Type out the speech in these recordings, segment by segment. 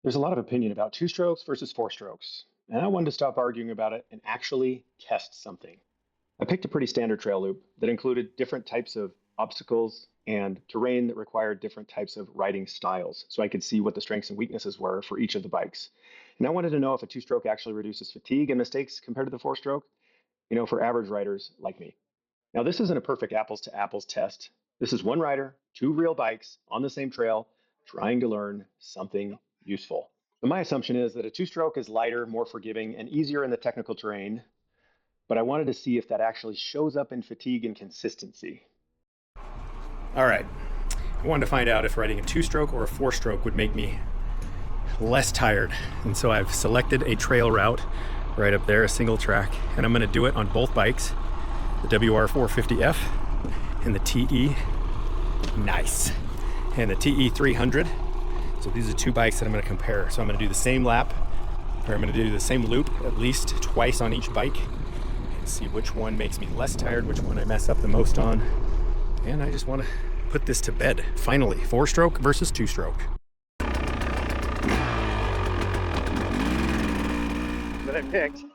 There's a lot of opinion about two strokes versus four strokes, and I wanted to stop arguing about it and actually test something. I picked a pretty standard trail loop that included different types of obstacles and terrain that required different types of riding styles, so I could see what the strengths and weaknesses were for each of the bikes. And I wanted to know if a two stroke actually reduces fatigue and mistakes compared to the four stroke, for average riders like me. Now, this isn't a perfect apples to apples test. This is one rider, two real bikes on the same trail, trying to learn something useful. And my assumption is that a two stroke is lighter, more forgiving, and easier in the technical terrain, but I wanted to see if that actually shows up in fatigue and consistency. All right, I wanted to find out if riding a two-stroke or a four-stroke would make me less tired. And so I've selected a trail route right up there, a single track, and I'm gonna do it on both bikes, the WR450F and the TE, nice, and the TE300. So these are two bikes that I'm gonna compare. So I'm gonna do the same lap, or I'm gonna do the same loop at least twice on each bike and see which one makes me less tired, which one I mess up the most on. And I just wanna put this to bed, finally. Four-stroke versus two-stroke. That I picked. It's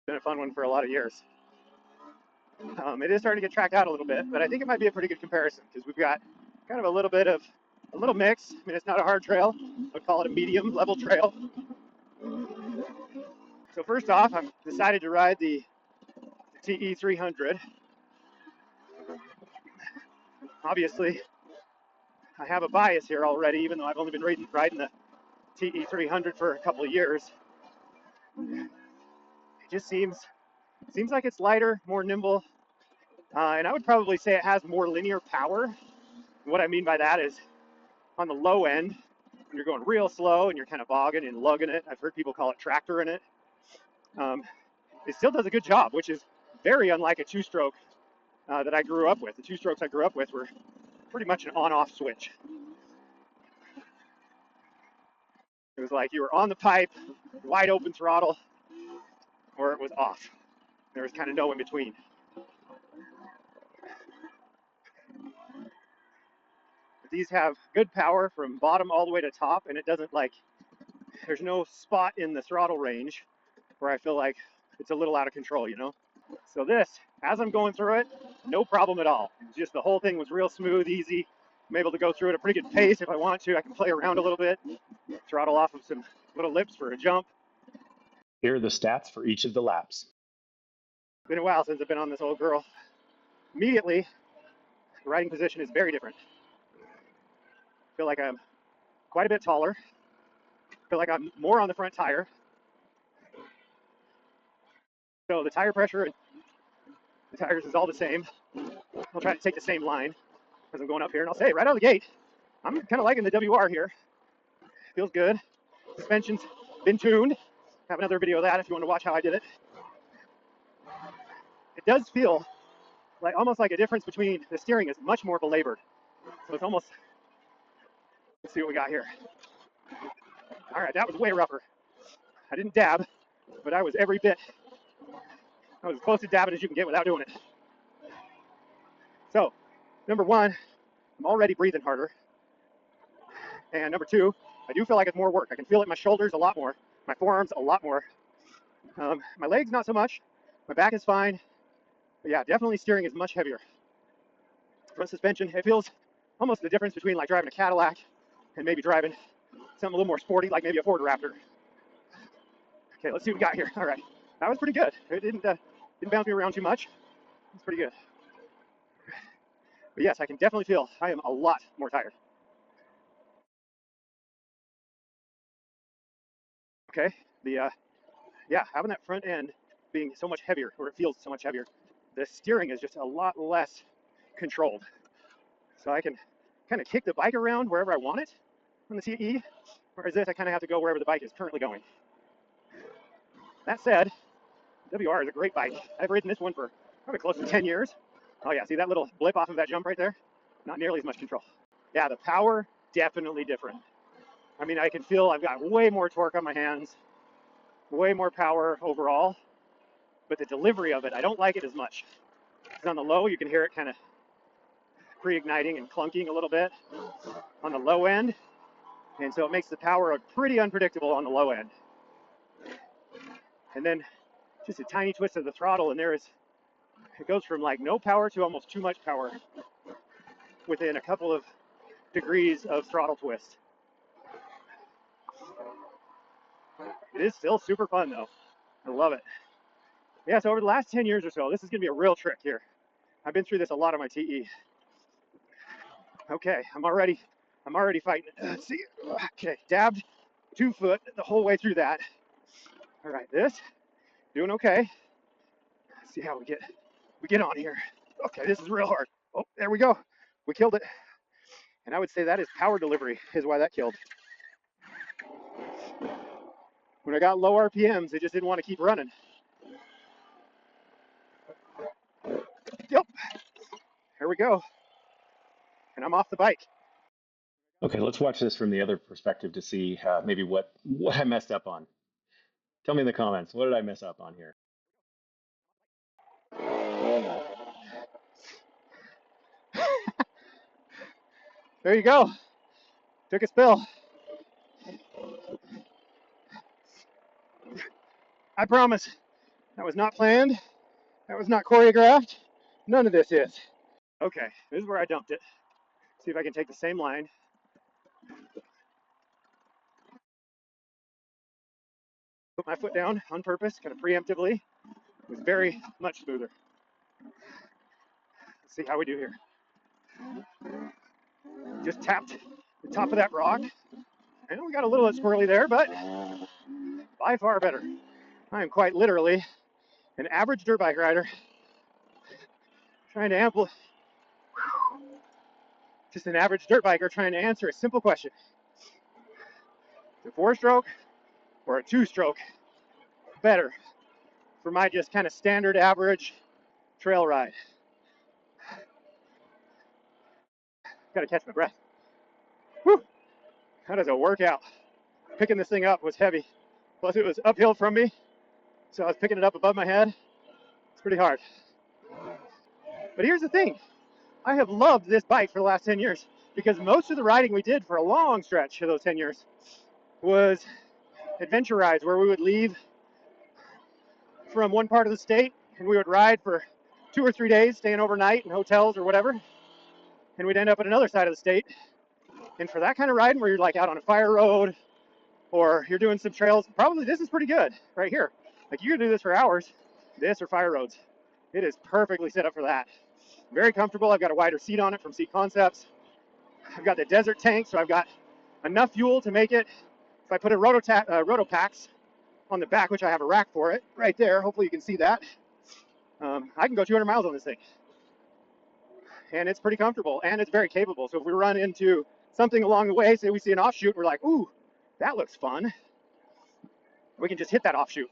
been a fun one for a lot of years. It is starting to get tracked out a little bit, but I think it might be a pretty good comparison because we've got kind of a little mix. I mean, it's not a hard trail. I'd call it a medium level trail. So first off, I've decided to ride the TE300. Obviously, I have a bias here already, even though I've only been riding the TE300 for a couple of years. It just seems like it's lighter, more nimble, and I would probably say it has more linear power. And what I mean by that is on the low end, when you're going real slow and you're kind of bogging and lugging it, I've heard people call it tractoring it, it still does a good job, which is very unlike a two-stroke that I grew up with. The two strokes I grew up with were pretty much an on-off switch. It was like you were on the pipe, wide open throttle, or it was off. There was kind of no in between. But these have good power from bottom all the way to top, and it doesn't there's no spot in the throttle range where I feel like it's a little out of control, So this, as I'm going through it, no problem at all. Just the whole thing was real smooth, easy. I'm able to go through it at a pretty good pace if I want to. I can play around a little bit, throttle off of some little lips for a jump. Here are the stats for each of the laps. It's been a while since I've been on this old girl. Immediately, the riding position is very different. I feel like I'm quite a bit taller. I feel like I'm more on the front tire. So the tire pressure and the tires is all the same. I'll try to take the same line as I'm going up here, and I'll say right out of the gate, I'm kind of liking the WR here. Feels good. Suspension's been tuned. Have another video of that if you want to watch how I did it. It does feel like almost like a difference between the steering is much more belabored. So it's almost, let's see what we got here. All right, that was way rougher. I didn't dab, but I was as close to dabbing as you can get without doing it. So, number one, I'm already breathing harder. And number two, I do feel like it's more work. I can feel it in my shoulders a lot more, my forearms a lot more. My legs not so much. My back is fine. But yeah, definitely steering is much heavier. Front suspension, it feels almost the difference between like driving a Cadillac and maybe driving something a little more sporty, like maybe a Ford Raptor. Okay, let's see what we got here. All right, that was pretty good. It didn't bounce me around too much. It's pretty good. But yes, I can definitely feel I am a lot more tired. Okay, having that front end being so much heavier, or it feels so much heavier, the steering is just a lot less controlled. So I can kind of kick the bike around wherever I want it on the TE, whereas this I kind of have to go wherever the bike is currently going. That said, WR is a great bike. I've ridden this one for probably close to 10 years. Oh yeah, see that little blip off of that jump right there? Not nearly as much control. Yeah, the power, definitely different. I mean, I can feel I've got way more torque on my hands, way more power overall, but the delivery of it, I don't like it as much. Because on the low, you can hear it kind of pre-igniting and clunking a little bit on the low end, and so it makes the power pretty unpredictable on the low end. And then just a tiny twist of the throttle, and it goes from like no power to almost too much power within a couple of degrees of throttle twist. It is still super fun though. I love it. Yeah, so over the last 10 years or so, this is gonna be a real trick here. I've been through this a lot on my TE. Okay, I'm already fighting it. Let's see. Okay, dabbed 2 foot the whole way through that. All right, this, doing okay. Let's see how we get on here. Okay, this is real hard. Oh, there we go. We killed it. And I would say that is power delivery is why that killed. When I got low RPMs, it just didn't want to keep running. Yep. Here we go. And I'm off the bike. Okay, let's watch this from the other perspective to see maybe what I messed up on. Tell me in the comments, what did I mess up on here? There you go. Took a spill. I promise. That was not planned. That was not choreographed. None of this is. Okay, this is where I dumped it. See if I can take the same line. Put my foot down on purpose, kind of preemptively. It was very much smoother. Let's see how we do here. Just tapped the top of that rock. I know we got a little squirrely there, but by far better. I am quite literally an average dirt bike rider trying to just an average dirt biker trying to answer a simple question. Is a 4-stroke or a 2-stroke better for my just kind of standard average trail ride? Gotta catch my breath. Whew. That is a workout. Picking this thing up was heavy. Plus it was uphill from me, so I was picking it up above my head. It's pretty hard. But here's the thing. I have loved this bike for the last 10 years because most of the riding we did for a long stretch of those 10 years was adventure rides where we would leave from one part of the state and we would ride for 2 or 3 days, staying overnight in hotels or whatever, and we'd end up at another side of the state. And for that kind of riding where you're like out on a fire road or you're doing some trails, probably this is pretty good right here. Like you can do this for hours, this or fire roads. It is perfectly set up for that. Very comfortable. I've got a wider seat on it from Seat Concepts. I've got the desert tank, so I've got enough fuel to make it. If I put a Rotopax on the back, which I have a rack for it, right there, hopefully you can see that, I can go 200 miles on this thing. And it's pretty comfortable, and it's very capable. So if we run into something along the way, say we see an offshoot, we're like, ooh, that looks fun. We can just hit that offshoot.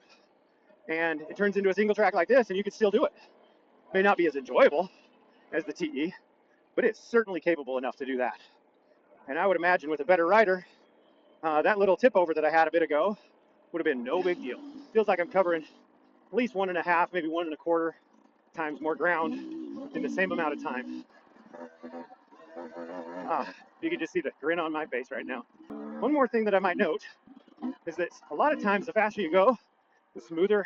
And it turns into a single track like this, and you can still do it. May not be as enjoyable as the TE, but it's certainly capable enough to do that. And I would imagine with a better rider, that little tip over that I had a bit ago would have been no big deal. Feels like I'm covering at least 1.5, maybe 1.25 times more ground in the same amount of time. You can just see the grin on my face right now. One more thing that I might note is that a lot of times the faster you go, the smoother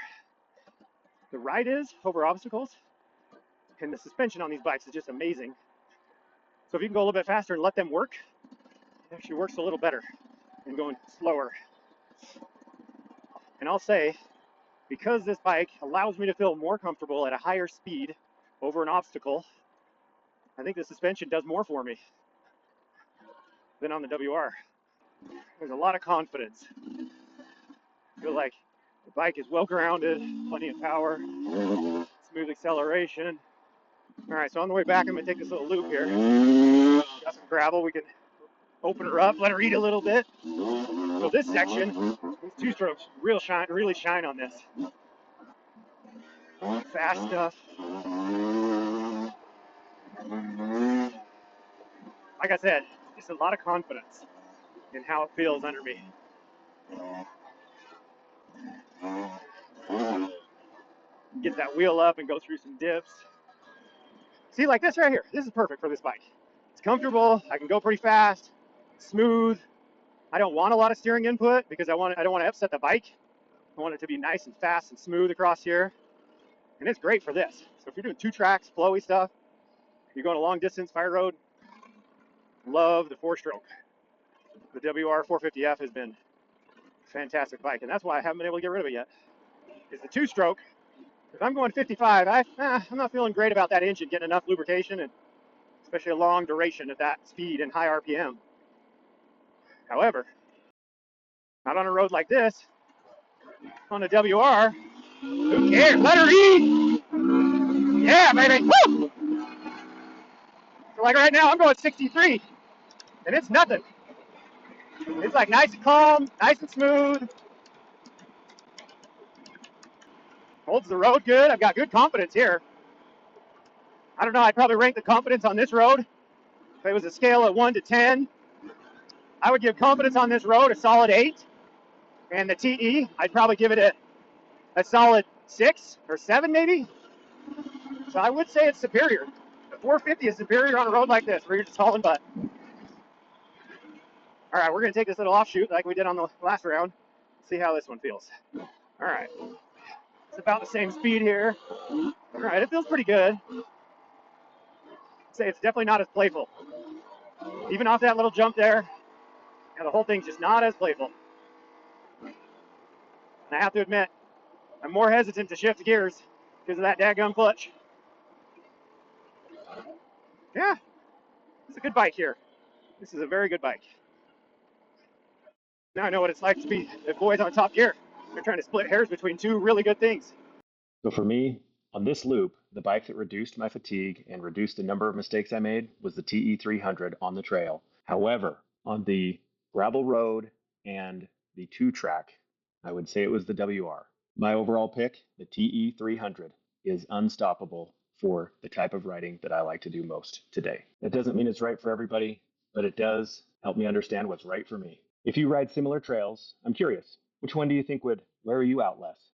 the ride is over obstacles. And the suspension on these bikes is just amazing. So if you can go a little bit faster and let them work, it actually works a little better than going slower. And I'll say, because this bike allows me to feel more comfortable at a higher speed over an obstacle, I think the suspension does more for me than on the WR. There's a lot of confidence. I feel like the bike is well grounded, plenty of power, smooth acceleration. All right, so on the way back, I'm gonna take this little loop here. Got some gravel, we can open her up, let her eat a little bit. So this section, these 2-strokes really shine on this. Fast stuff. Like I said, just a lot of confidence in how it feels under me. Get that wheel up and go through some dips. See, like this right here, this is perfect for this bike. comfortable. I can go pretty fast, smooth. I don't want a lot of steering input because I don't want to upset the bike. I want it to be nice and fast and smooth across here. And it's great for this. So if you're doing 2 tracks, flowy stuff, you're going a long distance fire road, love the 4-stroke. The WR450F has been a fantastic bike, and that's why I haven't been able to get rid of it yet. Is the 2-stroke. If I'm going 55, I'm not feeling great about that engine getting enough lubrication, and especially a long duration at that speed and high RPM. However, not on a road like this, on a WR, who cares? Let her eat! Yeah, baby! Woo! So like right now, I'm going 63, and it's nothing. It's like nice and calm, nice and smooth. Holds the road good. I've got good confidence here. I don't know, I'd probably rank the confidence on this road. If it was a scale of 1 to 10, I would give confidence on this road a solid 8. And the TE, I'd probably give it a solid 6 or 7 maybe. So I would say it's superior. The 450 is superior on a road like this where you're just hauling butt. All right, we're going to take this little offshoot like we did on the last round. See how this one feels. All right. It's about the same speed here. All right, it feels pretty good. I'd say it's definitely not as playful. Even off that little jump there, the whole thing's just not as playful. And I have to admit, I'm more hesitant to shift gears because of that daggum clutch. Yeah, it's a good bike here. This is a very good bike. Now I know what it's like to be the boys on top gear. They're trying to split hairs between 2 really good things. So for me, on this loop, the bike that reduced my fatigue and reduced the number of mistakes I made was the TE300 on the trail. However, on the gravel road and the 2-track, I would say it was the WR. My overall pick, the TE300, is unstoppable for the type of riding that I like to do most today. That doesn't mean it's right for everybody, but it does help me understand what's right for me. If you ride similar trails, I'm curious, which one do you think would wear you out less?